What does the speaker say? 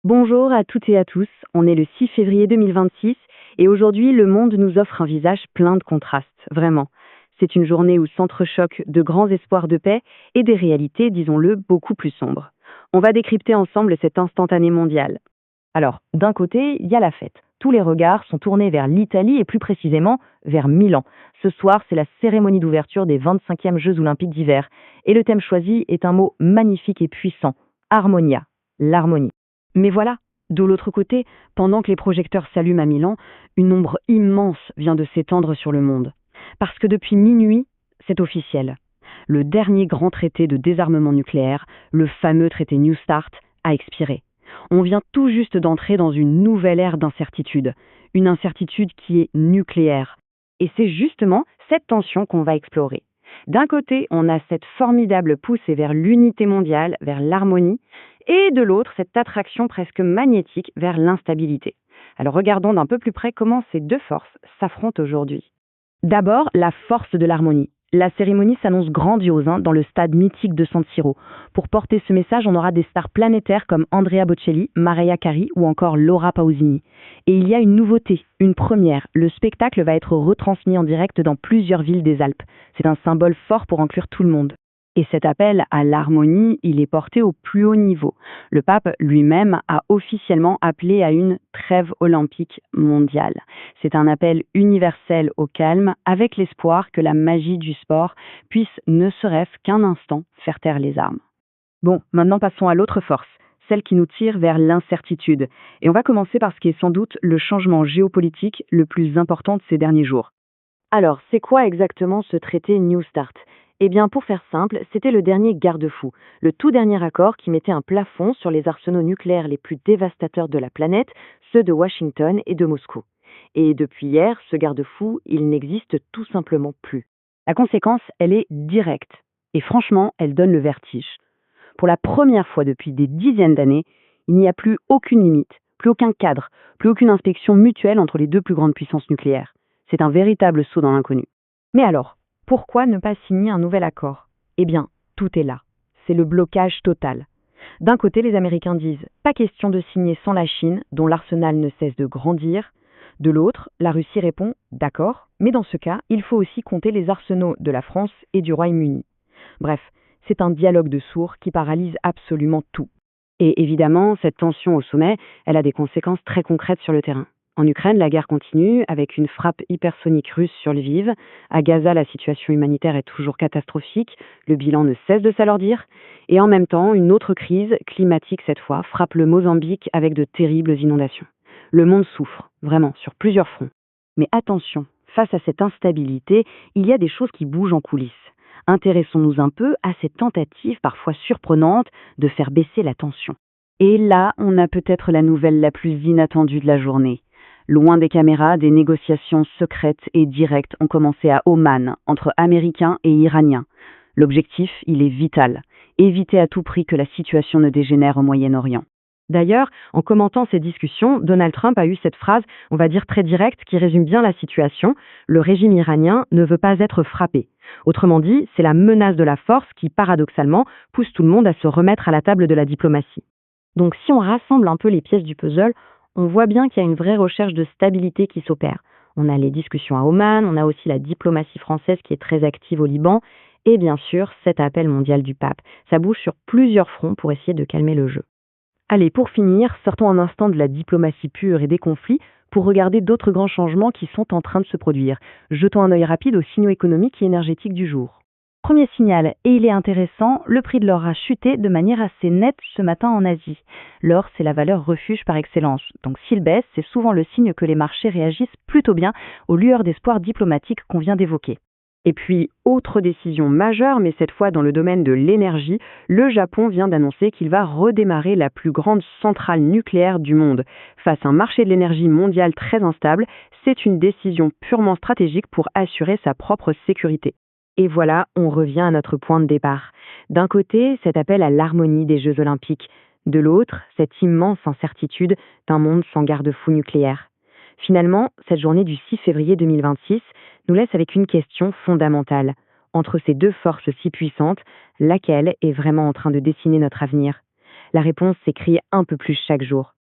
Bonjour à toutes et à tous, on est le 6 février 2026 et aujourd'hui le monde nous offre un visage plein de contrastes, vraiment. C'est une journée où s'entrechoquent de grands espoirs de paix et des réalités, disons-le, beaucoup plus sombres. On va décrypter ensemble cet instantané mondial. Alors, d'un côté, il y a la fête. Tous les regards sont tournés vers l'Italie et plus précisément vers Milan. Ce soir, c'est la cérémonie d'ouverture des 25e Jeux olympiques d'hiver. Et le thème choisi est un mot magnifique et puissant, harmonia, l'harmonie. Mais voilà, de l'autre côté, pendant que les projecteurs s'allument à Milan, une ombre immense vient de s'étendre sur le monde. Parce que depuis minuit, c'est officiel. Le dernier grand traité de désarmement nucléaire, le fameux traité New Start, a expiré. On vient tout juste d'entrer dans une nouvelle ère d'incertitude, une incertitude qui est nucléaire. Et c'est justement cette tension qu'on va explorer. D'un côté, on a cette formidable poussée vers l'unité mondiale, vers l'harmonie, et de l'autre, cette attraction presque magnétique vers l'instabilité. Alors regardons d'un peu plus près comment ces deux forces s'affrontent aujourd'hui. D'abord, la force de l'harmonie. La cérémonie s'annonce grandiose dans le stade mythique de San Siro. Pour porter ce message, on aura des stars planétaires comme Andrea Bocelli, Mariah Carey ou encore Laura Pausini. Et il y a une nouveauté, une première. Le spectacle va être retransmis en direct dans plusieurs villes des Alpes. C'est un symbole fort pour inclure tout le monde. Et cet appel à l'harmonie, il est porté au plus haut niveau. Le pape lui-même a officiellement appelé à une trêve olympique mondiale. C'est un appel universel au calme, avec l'espoir que la magie du sport puisse, ne serait-ce qu'un instant, faire taire les armes. Bon, maintenant passons à l'autre force, celle qui nous tire vers l'incertitude. Et on va commencer par ce qui est sans doute le changement géopolitique le plus important de ces derniers jours. Alors, c'est quoi exactement ce traité New Start ? Eh bien, pour faire simple, c'était le dernier garde-fou, le tout dernier accord qui mettait un plafond sur les arsenaux nucléaires les plus dévastateurs de la planète, ceux de Washington et de Moscou. Et depuis hier, ce garde-fou, il n'existe tout simplement plus. La conséquence, elle est directe. Et franchement, elle donne le vertige. Pour la première fois depuis des dizaines d'années, il n'y a plus aucune limite, plus aucun cadre, plus aucune inspection mutuelle entre les deux plus grandes puissances nucléaires. C'est un véritable saut dans l'inconnu. Mais alors, pourquoi ne pas signer un nouvel accord ? Eh bien, tout est là. C'est le blocage total. D'un côté, les Américains disent « pas question de signer sans la Chine, dont l'arsenal ne cesse de grandir ». De l'autre, la Russie répond « d'accord, mais dans ce cas, il faut aussi compter les arsenaux de la France et du Royaume-Uni ». Bref, c'est un dialogue de sourds qui paralyse absolument tout. Et évidemment, cette tension au sommet, elle a des conséquences très concrètes sur le terrain. En Ukraine, la guerre continue avec une frappe hypersonique russe sur Lviv. À Gaza, la situation humanitaire est toujours catastrophique. Le bilan ne cesse de s'alourdir. Et en même temps, une autre crise, climatique cette fois, frappe le Mozambique avec de terribles inondations. Le monde souffre, vraiment, sur plusieurs fronts. Mais attention, face à cette instabilité, il y a des choses qui bougent en coulisses. Intéressons-nous un peu à cette tentative parfois surprenante de faire baisser la tension. Et là, on a peut-être la nouvelle la plus inattendue de la journée. Loin des caméras, des négociations secrètes et directes ont commencé à Oman, entre Américains et Iraniens. L'objectif, il est vital. Éviter à tout prix que la situation ne dégénère au Moyen-Orient. D'ailleurs, en commentant ces discussions, Donald Trump a eu cette phrase, on va dire très directe, qui résume bien la situation. Le régime iranien ne veut pas être frappé. Autrement dit, c'est la menace de la force qui, paradoxalement, pousse tout le monde à se remettre à la table de la diplomatie. Donc si on rassemble un peu les pièces du puzzle, on voit bien qu'il y a une vraie recherche de stabilité qui s'opère. On a les discussions à Oman, on a aussi la diplomatie française qui est très active au Liban, et bien sûr, cet appel mondial du pape. Ça bouge sur plusieurs fronts pour essayer de calmer le jeu. Allez, pour finir, sortons un instant de la diplomatie pure et des conflits pour regarder d'autres grands changements qui sont en train de se produire. Jetons un œil rapide aux signaux économiques et énergétiques du jour. Premier signal, et il est intéressant, le prix de l'or a chuté de manière assez nette ce matin en Asie. L'or, c'est la valeur refuge par excellence. Donc s'il baisse, c'est souvent le signe que les marchés réagissent plutôt bien aux lueurs d'espoir diplomatique qu'on vient d'évoquer. Et puis, autre décision majeure, mais cette fois dans le domaine de l'énergie, le Japon vient d'annoncer qu'il va redémarrer la plus grande centrale nucléaire du monde. Face à un marché de l'énergie mondial très instable, c'est une décision purement stratégique pour assurer sa propre sécurité. Et voilà, on revient à notre point de départ. D'un côté, cet appel à l'harmonie des Jeux Olympiques. De l'autre, cette immense incertitude d'un monde sans garde-fou nucléaire. Finalement, cette journée du 6 février 2026 nous laisse avec une question fondamentale. Entre ces deux forces si puissantes, laquelle est vraiment en train de dessiner notre avenir ? La réponse s'écrit un peu plus chaque jour.